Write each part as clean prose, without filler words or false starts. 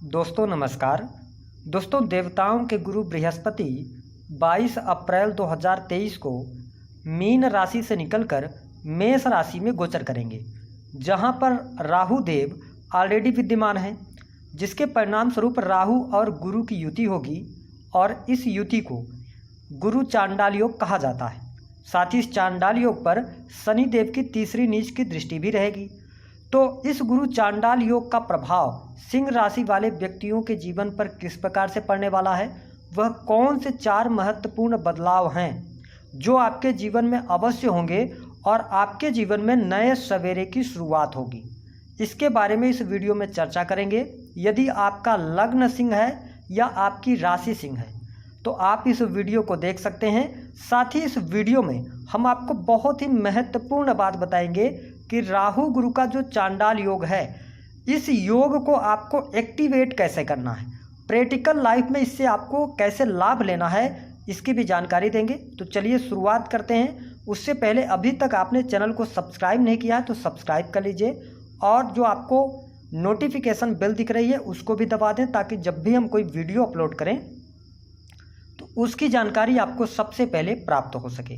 दोस्तों नमस्कार। दोस्तों देवताओं के गुरु बृहस्पति 22 अप्रैल 2023 को मीन राशि से निकलकर मेष राशि में गोचर करेंगे, जहां पर राहु देव ऑलरेडी विद्यमान हैं, जिसके परिणाम स्वरूप राहु और गुरु की युति होगी और इस युति को गुरु चांडाल योग कहा जाता है। साथ ही इस चांडाल योग पर शनि देव की तीसरी नीच की दृष्टि भी रहेगी। तो इस गुरु चांडाल योग का प्रभाव सिंह राशि वाले व्यक्तियों के जीवन पर किस प्रकार से पड़ने वाला है, वह कौन से 4 महत्वपूर्ण बदलाव हैं जो आपके जीवन में अवश्य होंगे और आपके जीवन में नए सवेरे की शुरुआत होगी, इसके बारे में इस वीडियो में चर्चा करेंगे। यदि आपका लग्न सिंह है या आपकी राशि सिंह है तो आप इस वीडियो को देख सकते हैं। साथ ही इस वीडियो में हम आपको बहुत ही महत्वपूर्ण बात बताएंगे कि राहु गुरु का जो चांडाल योग है, इस योग को आपको एक्टिवेट कैसे करना है, प्रैक्टिकल लाइफ में इससे आपको कैसे लाभ लेना है, इसकी भी जानकारी देंगे। तो चलिए शुरुआत करते हैं। उससे पहले अभी तक आपने चैनल को सब्सक्राइब नहीं किया है तो सब्सक्राइब कर लीजिए और जो आपको नोटिफिकेशन बेल दिख रही है उसको भी दबा दें, ताकि जब भी हम कोई वीडियो अपलोड करें तो उसकी जानकारी आपको सबसे पहले प्राप्त हो सके।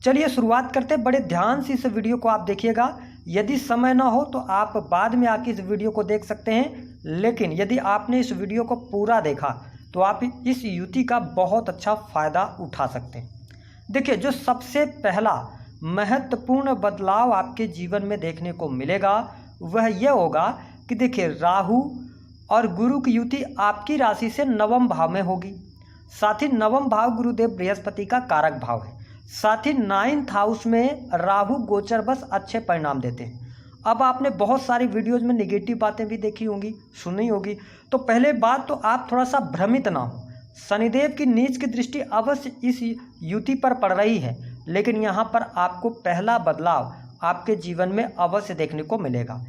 चलिए शुरुआत करते हैं। बड़े ध्यान से इस वीडियो को आप देखिएगा। यदि समय ना हो तो आप बाद में आके इस वीडियो को देख सकते हैं, लेकिन यदि आपने इस वीडियो को पूरा देखा तो आप इस युति का बहुत अच्छा फायदा उठा सकते हैं। देखिए, जो सबसे पहला महत्वपूर्ण बदलाव आपके जीवन में देखने को मिलेगा वह यह होगा कि देखिए, राहु और गुरु की युति आपकी राशि से नवम भाव में होगी। साथ ही नवम भाव गुरुदेव बृहस्पति का कारक भाव है। साथ ही 9th हाउस में राहु गोचर बस अच्छे परिणाम देते हैं। अब आपने बहुत सारी वीडियोज में नेगेटिव बातें भी देखी होंगी, सुनी होगी, तो पहले बात तो आप थोड़ा सा भ्रमित ना हो। शनिदेव की नीच की दृष्टि अवश्य इस युति पर पड़ रही है, लेकिन यहाँ पर आपको पहला बदलाव आपके जीवन में अवश्य देखने को मिलेगा।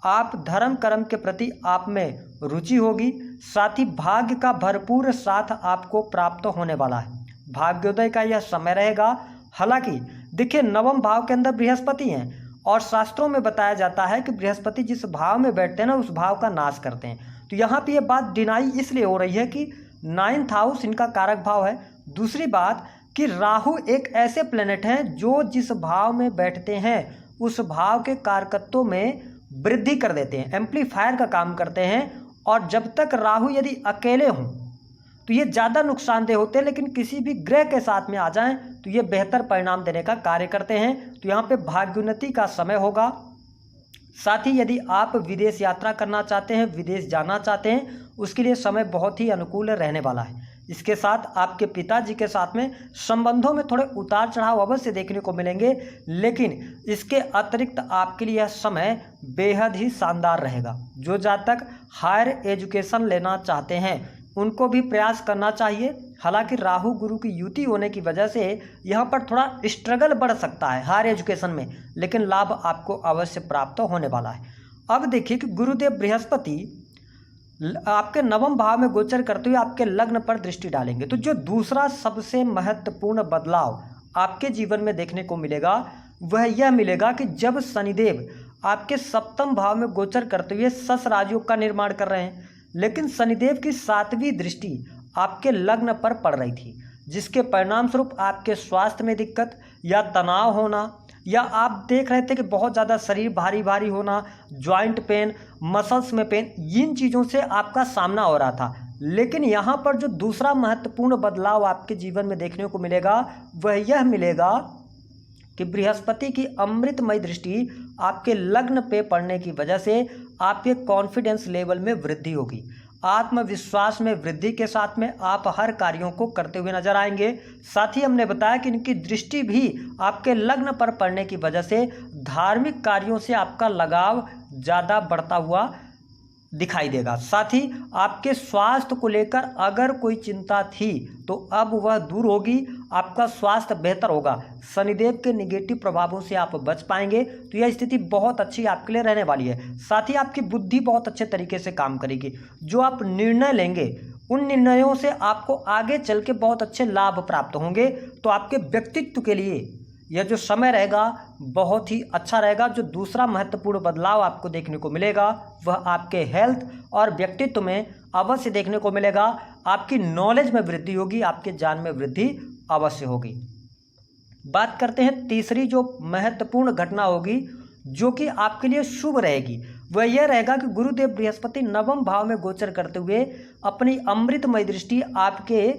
आप धर्म कर्म के प्रति आप में रुचि होगी। साथ ही भाग्य का भरपूर साथ आपको प्राप्त होने वाला है। भाग्योदय का यह समय रहेगा। हालांकि देखिए, नवम भाव के अंदर बृहस्पति हैं और शास्त्रों में बताया जाता है कि बृहस्पति जिस भाव में बैठते हैं ना, उस भाव का नाश करते हैं। तो यहाँ पे ये बात डिनाई इसलिए हो रही है कि 9th हाउस इनका कारक भाव है। दूसरी बात कि राहु एक ऐसे प्लेनेट हैं जो जिस भाव में बैठते हैं उस भाव के कारकत्वों में वृद्धि कर देते हैं, एम्पलीफायर का काम करते हैं। और जब तक राहु यदि अकेले हों तो ये ज़्यादा नुकसानदेह होते हैं, लेकिन किसी भी ग्रह के साथ में आ जाएं तो ये बेहतर परिणाम देने का कार्य करते हैं। तो यहाँ पे भाग्योन्नति का समय होगा। साथ ही यदि आप विदेश यात्रा करना चाहते हैं, विदेश जाना चाहते हैं, उसके लिए समय बहुत ही अनुकूल रहने वाला है। इसके साथ आपके पिताजी के साथ में संबंधों में थोड़े उतार चढ़ाव अवश्य देखने को मिलेंगे, लेकिन इसके अतिरिक्त आपके लिए यह समय बेहद ही शानदार रहेगा। जो जातक हायर एजुकेशन लेना चाहते हैं उनको भी प्रयास करना चाहिए। हालांकि राहु गुरु की युति होने की वजह से यहाँ पर थोड़ा स्ट्रगल बढ़ सकता है हायर एजुकेशन में, लेकिन लाभ आपको अवश्य प्राप्त होने वाला है। अब देखिए कि गुरुदेव बृहस्पति आपके नवम भाव में गोचर करते हुए आपके लग्न पर दृष्टि डालेंगे। तो जो दूसरा सबसे महत्वपूर्ण बदलाव आपके जीवन में देखने को मिलेगा वह यह मिलेगा कि जब शनिदेव आपके सप्तम भाव में गोचर करते हुए सस राजयोग का निर्माण कर रहे हैं, लेकिन शनिदेव की 7वीं दृष्टि आपके लग्न पर पड़ रही थी, जिसके परिणाम स्वरूप आपके स्वास्थ्य में दिक्कत या तनाव होना, या आप देख रहे थे कि बहुत ज़्यादा शरीर भारी भारी होना, जॉइंट पेन, मसल्स में पेन, इन चीज़ों से आपका सामना हो रहा था। लेकिन यहाँ पर जो दूसरा महत्वपूर्ण बदलाव आपके जीवन में देखने को मिलेगा वह यह मिलेगा कि बृहस्पति की अमृतमय दृष्टि आपके लग्न पे पड़ने की वजह से आपके कॉन्फिडेंस लेवल में वृद्धि होगी। आत्मविश्वास में वृद्धि के साथ में आप हर कार्यों को करते हुए नजर आएंगे। साथ ही हमने बताया कि इनकी दृष्टि भी आपके लग्न पर पड़ने की वजह से धार्मिक कार्यों से आपका लगाव ज़्यादा बढ़ता हुआ दिखाई देगा। साथ ही आपके स्वास्थ्य को लेकर अगर कोई चिंता थी तो अब वह दूर होगी, आपका स्वास्थ्य बेहतर होगा। शनिदेव के निगेटिव प्रभावों से आप बच पाएंगे। तो यह स्थिति बहुत अच्छी आपके लिए रहने वाली है। साथ ही आपकी बुद्धि बहुत अच्छे तरीके से काम करेगी। जो आप निर्णय लेंगे उन निर्णयों से आपको आगे चल के बहुत अच्छे लाभ प्राप्त होंगे। तो आपके व्यक्तित्व के लिए यह जो समय रहेगा बहुत ही अच्छा रहेगा। जो दूसरा महत्वपूर्ण बदलाव आपको देखने को मिलेगा वह आपके हेल्थ और व्यक्तित्व में अवश्य देखने को मिलेगा। आपकी नॉलेज में वृद्धि होगी, आपके ज्ञान में वृद्धि अवश्य होगी। बात करते हैं तीसरी जो महत्वपूर्ण घटना होगी जो कि आपके लिए शुभ रहेगी, वह यह रहेगा कि गुरुदेव बृहस्पति नवम भाव में गोचर करते हुए अपनी अमृतमय दृष्टि आपके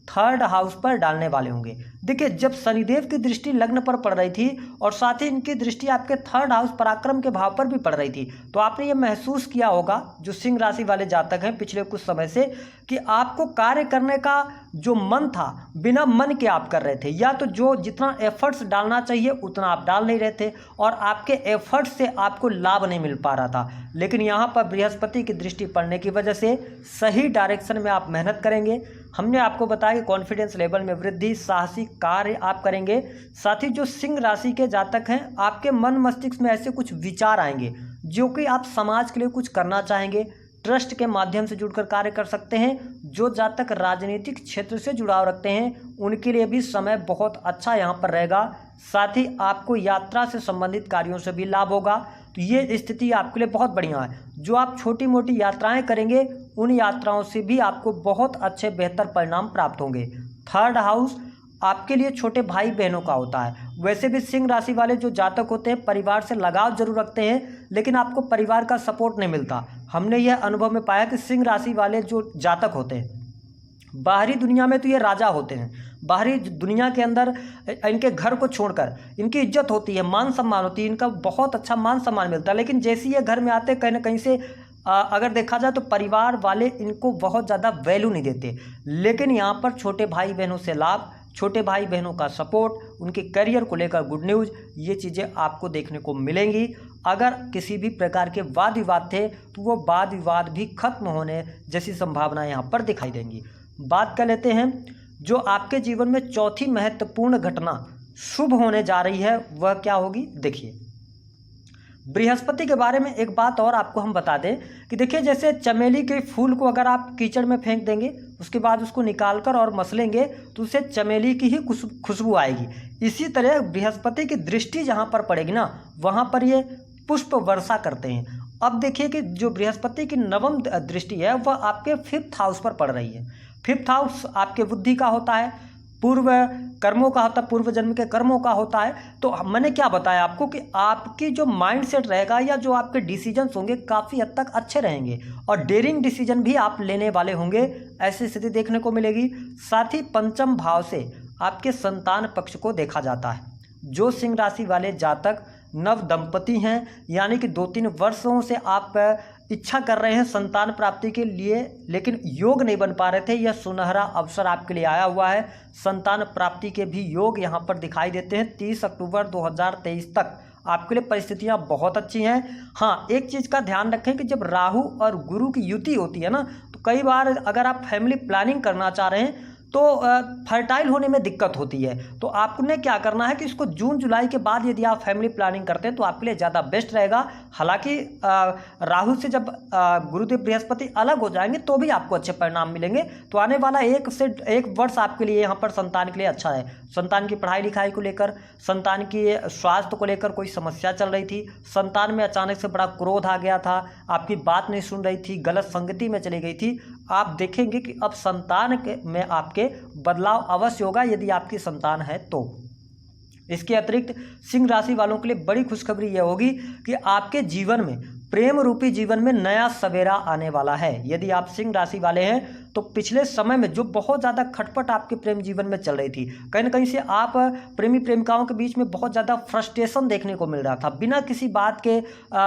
3rd हाउस पर डालने वाले होंगे। देखिए, जब शनिदेव की दृष्टि लग्न पर पड़ रही थी और साथ ही इनकी दृष्टि आपके 3rd हाउस पराक्रम के भाव पर भी पड़ रही थी, तो आपने ये महसूस किया होगा जो सिंह राशि वाले जातक हैं पिछले कुछ समय से, कि आपको कार्य करने का जो मन था बिना मन के आप कर रहे थे, या तो जो जितना एफर्ट्स डालना चाहिए उतना आप डाल नहीं रहे थे और आपके एफर्ट्स से आपको लाभ नहीं मिल पा रहा था। लेकिन यहाँ पर बृहस्पति की दृष्टि पड़ने की वजह से सही डायरेक्शन में आप मेहनत करेंगे। हमने आपको बताया कि कॉन्फिडेंस लेवल में वृद्धि, साहसी कार्य आप करेंगे। साथ ही जो सिंह राशि के जातक हैं, आपके मन मस्तिष्क में ऐसे कुछ विचार आएंगे जो कि आप समाज के लिए कुछ करना चाहेंगे, ट्रस्ट के माध्यम से जुड़कर कार्य कर सकते हैं। जो जातक राजनीतिक क्षेत्र से जुड़ाव रखते हैं उनके लिए भी समय बहुत अच्छा यहाँ पर रहेगा। साथ ही आपको यात्रा से संबंधित कार्यों से भी लाभ होगा। तो ये स्थिति आपके लिए बहुत बढ़िया है। जो आप छोटी मोटी यात्राएं करेंगे उन यात्राओं से भी आपको बहुत अच्छे बेहतर परिणाम प्राप्त होंगे। 3rd हाउस आपके लिए छोटे भाई बहनों का होता है। वैसे भी सिंह राशि वाले जो जातक होते हैं परिवार से लगाव जरूर रखते हैं, लेकिन आपको परिवार का सपोर्ट नहीं मिलता। हमने यह अनुभव में पाया कि सिंह राशि वाले जो जातक होते हैं बाहरी दुनिया में तो ये राजा होते हैं, बाहरी दुनिया के अंदर इनके घर को छोड़कर इनकी इज्जत होती है, मान सम्मान होती है, इनका बहुत अच्छा मान सम्मान मिलता है। लेकिन जैसे ये घर में आते कहीं ना कहीं से अगर देखा जाए तो परिवार वाले इनको बहुत ज़्यादा वैल्यू नहीं देते। लेकिन यहाँ पर छोटे भाई बहनों से लाभ, छोटे भाई बहनों का सपोर्ट, उनके करियर को लेकर गुड न्यूज़, ये चीज़ें आपको देखने को मिलेंगी। अगर किसी भी प्रकार के वाद विवाद थे तो वो वाद विवाद भी खत्म होने जैसी संभावनाएं यहाँ पर दिखाई देंगी। बात कर लेते हैं जो आपके जीवन में चौथी महत्वपूर्ण घटना शुभ होने जा रही है वह क्या होगी। देखिए, बृहस्पति के बारे में एक बात और आपको हम बता दें कि देखिए, जैसे चमेली के फूल को अगर आप कीचड़ में फेंक देंगे उसके बाद उसको निकालकर और मसलेंगे तो उससे चमेली की ही खुशबू आएगी। इसी तरह बृहस्पति की दृष्टि जहाँ पर पड़ेगी ना वहाँ पर ये पुष्प वर्षा करते हैं। अब देखिए कि जो बृहस्पति की नवम दृष्टि है वह आपके 5th हाउस पर पड़ रही है। 5th हाउस आपके बुद्धि का होता है, पूर्व कर्मों का होता है, पूर्व जन्म के कर्मों का होता है। तो मैंने क्या बताया आपको कि आपकी जो माइंडसेट रहेगा या जो आपके डिसीजंस होंगे काफ़ी हद तक अच्छे रहेंगे और डेयरिंग डिसीजन भी आप लेने वाले होंगे, ऐसी स्थिति देखने को मिलेगी। साथ ही 5म भाव से आपके संतान पक्ष को देखा जाता है। जो सिंह राशि वाले जातक नव दंपति हैं, यानी कि 2-3 वर्षों से आप इच्छा कर रहे हैं संतान प्राप्ति के लिए लेकिन योग नहीं बन पा रहे थे, यह सुनहरा अवसर आपके लिए आया हुआ है। संतान प्राप्ति के भी योग यहाँ पर दिखाई देते हैं। 30 अक्टूबर 2023 तक आपके लिए परिस्थितियाँ बहुत अच्छी हैं। हाँ, एक चीज़ का ध्यान रखें कि जब राहु और गुरु की युति होती है ना, तो कई बार अगर आप फैमिली प्लानिंग करना चाह रहे हैं तो फर्टाइल होने में दिक्कत होती है। तो आपने क्या करना है कि इसको जून जुलाई के बाद यदि आप फैमिली प्लानिंग करते हैं तो आपके लिए ज़्यादा बेस्ट रहेगा। हालांकि राहु से जब गुरुदेव बृहस्पति अलग हो जाएंगे तो भी आपको अच्छे परिणाम मिलेंगे। तो आने वाला 1 से 1 वर्ष आपके लिए यहाँ पर संतान के लिए अच्छा है। संतान की पढ़ाई लिखाई को लेकर, संतान की स्वास्थ्य को लेकर कोई समस्या चल रही थी, संतान में अचानक से बड़ा क्रोध आ गया था, आपकी बात नहीं सुन रही थी, गलत संगति में चली गई थी, आप देखेंगे कि अब संतान में आपके बदलाव अवश्य होगा यदि आपकी संतान है तो। इसके अतिरिक्त सिंह राशि वालों के लिए बड़ी खुशखबरी यह होगी कि आपके जीवन में प्रेम रूपी जीवन में नया सवेरा आने वाला है। यदि आप सिंह राशि वाले हैं तो पिछले समय में जो बहुत ज़्यादा खटपट आपके प्रेम जीवन में चल रही थी, कहीं ना कहीं से आप प्रेमी प्रेमिकाओं के बीच में बहुत ज़्यादा फ्रस्ट्रेशन देखने को मिल रहा था, बिना किसी बात के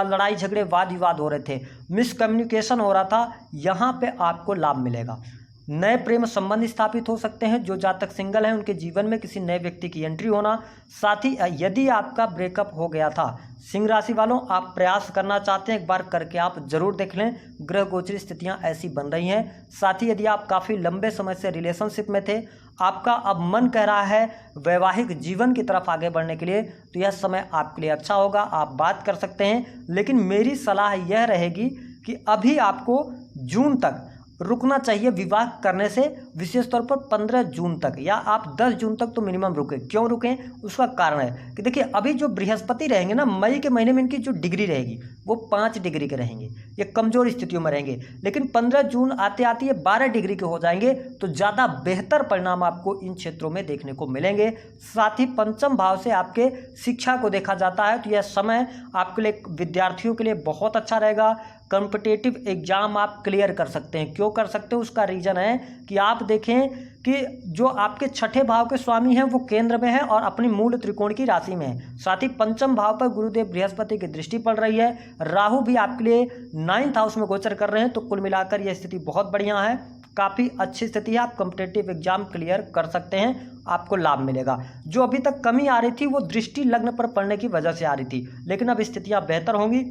लड़ाई झगड़े वाद विवाद हो रहे थे, मिसकम्युनिकेशन हो रहा था, यहाँ पे आपको लाभ मिलेगा। नए प्रेम संबंध स्थापित हो सकते हैं। जो जातक सिंगल हैं उनके जीवन में किसी नए व्यक्ति की एंट्री होना। साथ ही यदि आपका ब्रेकअप हो गया था, सिंह राशि वालों आप प्रयास करना चाहते हैं, एक बार करके आप जरूर देख लें, ग्रह गोचरी स्थितियां ऐसी बन रही हैं। साथ ही यदि आप काफ़ी लंबे समय से रिलेशनशिप में थे, आपका अब मन कह रहा है वैवाहिक जीवन की तरफ आगे बढ़ने के लिए, तो यह समय आपके लिए अच्छा होगा, आप बात कर सकते हैं। लेकिन मेरी सलाह यह रहेगी कि अभी आपको जून तक रुकना चाहिए विवाह करने से, विशेष तौर पर 15 जून तक, या आप 10 जून तक तो मिनिमम रुकें। क्यों रुकें, उसका कारण है कि देखिए अभी जो बृहस्पति रहेंगे ना, मई के महीने में इनकी जो डिग्री रहेगी वो 5 डिग्री के रहेंगे, ये कमजोर स्थितियों में रहेंगे। लेकिन 15 जून आते आते ये 12 डिग्री के हो जाएंगे, तो ज़्यादा बेहतर परिणाम आपको इन क्षेत्रों में देखने को मिलेंगे। साथ ही पंचम भाव से आपके शिक्षा को देखा जाता है, तो यह समय आपके लिए, विद्यार्थियों के लिए बहुत अच्छा रहेगा। कॉम्पिटिटिव एग्जाम आप क्लियर कर सकते हैं। क्यों कर सकते हैं, उसका रीज़न है कि आप देखें कि जो आपके छठे भाव के स्वामी हैं वो केंद्र में है और अपनी मूल त्रिकोण की राशि में है। साथ ही पंचम भाव पर गुरुदेव बृहस्पति की दृष्टि पड़ रही है। राहु भी आपके लिए 9th हाउस में गोचर कर रहे हैं, तो कुल मिलाकर यह स्थिति बहुत बढ़िया है, काफ़ी अच्छी स्थिति है। आप कॉम्पिटिटिव एग्जाम क्लियर कर सकते हैं, आपको लाभ मिलेगा। जो अभी तक कमी आ रही थी वो दृष्टि लग्न पर पड़ने की वजह से आ रही थी, लेकिन अब स्थितियाँ बेहतर होंगी।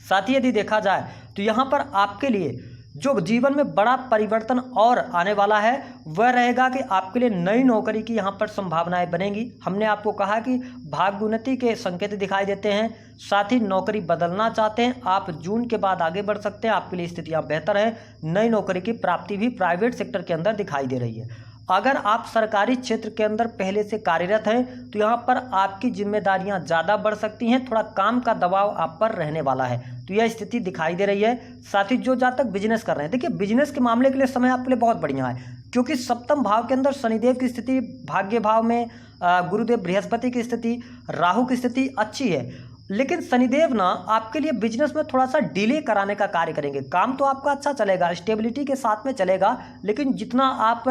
साथ ही यदि देखा जाए तो यहाँ पर आपके लिए जो जीवन में बड़ा परिवर्तन और आने वाला है वह रहेगा कि आपके लिए नई नौकरी की यहाँ पर संभावनाएं बनेंगी। हमने आपको कहा कि भाग्योन्नति के संकेत दिखाई देते हैं। साथ ही नौकरी बदलना चाहते हैं आप, जून के बाद आगे बढ़ सकते हैं, आपके लिए स्थितियाँ बेहतर हैं। नई नौकरी की प्राप्ति भी प्राइवेट सेक्टर के अंदर दिखाई दे रही है। अगर आप सरकारी क्षेत्र के अंदर पहले से कार्यरत हैं तो यहाँ पर आपकी जिम्मेदारियाँ ज़्यादा बढ़ सकती हैं, थोड़ा काम का दबाव आप पर रहने वाला है, तो यह स्थिति दिखाई दे रही है। साथ ही जो जहाँ तक बिजनेस कर रहे हैं, देखिए बिजनेस के मामले के लिए समय आपके लिए बहुत बढ़िया है, क्योंकि सप्तम भाव के अंदर शनिदेव की स्थिति, भाग्य भाव में गुरुदेव बृहस्पति की स्थिति, राहु की स्थिति अच्छी है। लेकिन शनिदेव ना आपके लिए बिजनेस में थोड़ा सा डिले कराने का कार्य करेंगे। काम तो आपका अच्छा चलेगा, स्टेबिलिटी के साथ में चलेगा, लेकिन जितना आप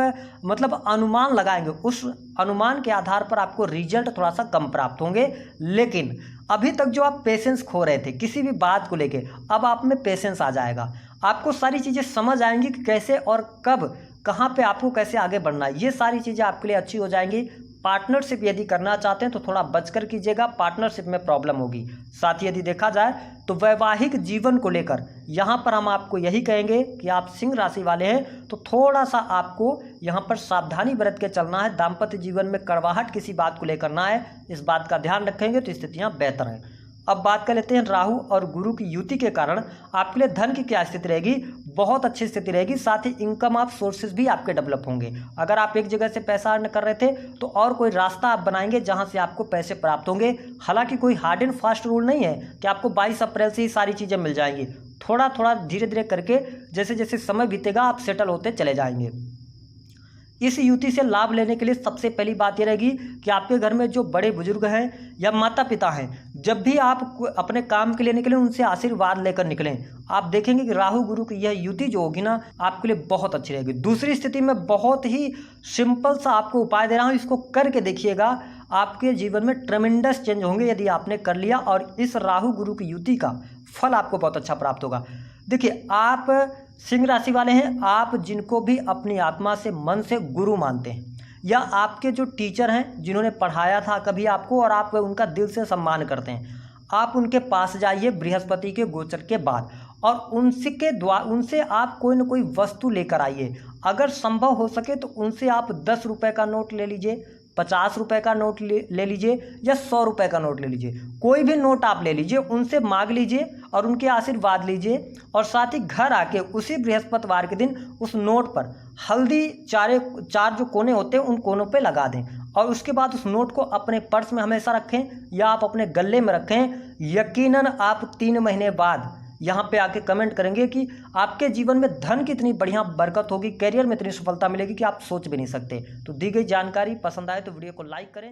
मतलब अनुमान लगाएंगे उस अनुमान के आधार पर आपको रिजल्ट थोड़ा सा कम प्राप्त होंगे। लेकिन अभी तक जो आप पेशेंस खो रहे थे किसी भी बात को लेके, अब आप में पेशेंस आ जाएगा। आपको सारी चीज़ें समझ आएंगी कि कैसे और कब कहाँ पे आपको कैसे आगे बढ़ना है, ये सारी चीज़ें आपके लिए अच्छी हो जाएंगी। पार्टनरशिप यदि करना चाहते हैं तो थोड़ा बचकर कीजिएगा, पार्टनरशिप में प्रॉब्लम होगी। साथ ही यदि देखा जाए तो वैवाहिक जीवन को लेकर यहाँ पर हम आपको यही कहेंगे कि आप सिंह राशि वाले हैं तो थोड़ा सा आपको यहाँ पर सावधानी बरत के चलना है। दाम्पत्य जीवन में कड़वाहट किसी बात को लेकर ना है, इस बात का ध्यान रखेंगे तो स्थितियाँ बेहतर हैं। अब बात कर लेते हैं राहु और गुरु की युति के कारण आपके लिए धन की क्या स्थिति रहेगी। बहुत अच्छी स्थिति रहेगी। साथ ही इनकम ऑफ सोर्सेज भी आपके डेवलप होंगे। अगर आप एक जगह से पैसा अर्न कर रहे थे तो और कोई रास्ता आप बनाएंगे जहां से आपको पैसे प्राप्त होंगे। हालांकि कोई हार्ड एंड फास्ट रूल नहीं है कि आपको 22 अप्रैल से ही सारी चीज़ें मिल जाएंगी। थोड़ा थोड़ा धीरे धीरे करके जैसे जैसे समय बीतेगा आप सेटल होते चले जाएंगे। इस युति से लाभ लेने के लिए सबसे पहली बात यह रहेगी कि आपके घर में जो बड़े बुजुर्ग हैं या माता पिता हैं, जब भी आप अपने काम के लिए निकलें उनसे आशीर्वाद लेकर निकलें। आप देखेंगे कि राहु गुरु की यह युति जो होगी ना आपके लिए बहुत अच्छी रहेगी। दूसरी स्थिति में बहुत ही सिंपल सा आपको उपाय दे रहा हूँ, इसको करके देखिएगा, आपके जीवन में ट्रेमेंडस चेंज होंगे यदि आपने कर लिया और इस राहु गुरु की युति का फल आपको बहुत अच्छा प्राप्त होगा। देखिए आप सिंह राशि वाले हैं, आप जिनको भी अपनी आत्मा से मन से गुरु मानते हैं या आपके जो टीचर हैं जिन्होंने पढ़ाया था कभी आपको और आप उनका दिल से सम्मान करते हैं, आप उनके पास जाइए बृहस्पति के गोचर के बाद और उनसे आप कोई ना कोई वस्तु लेकर आइए। अगर संभव हो सके तो उनसे आप 10 रुपये का नोट ले लीजिए, 50 रुपये का नोट ले लीजिए या 100 रुपये का नोट ले लीजिए। कोई भी नोट आप ले लीजिए, उनसे मांग लीजिए और उनके आशीर्वाद लीजिए। और साथ ही घर आके उसी बृहस्पतिवार के दिन उस नोट पर हल्दी चार जो कोने होते हैं उन कोनों पे लगा दें और उसके बाद उस नोट को अपने पर्स में हमेशा रखें या आप अपने गले में रखें। यकीनन आप 3 महीने बाद यहाँ पे आके कमेंट करेंगे कि आपके जीवन में धन की इतनी बढ़िया बरकत होगी, करियर में इतनी सफलता मिलेगी कि आप सोच भी नहीं सकते। तो दी गई जानकारी पसंद आए तो वीडियो को लाइक करें।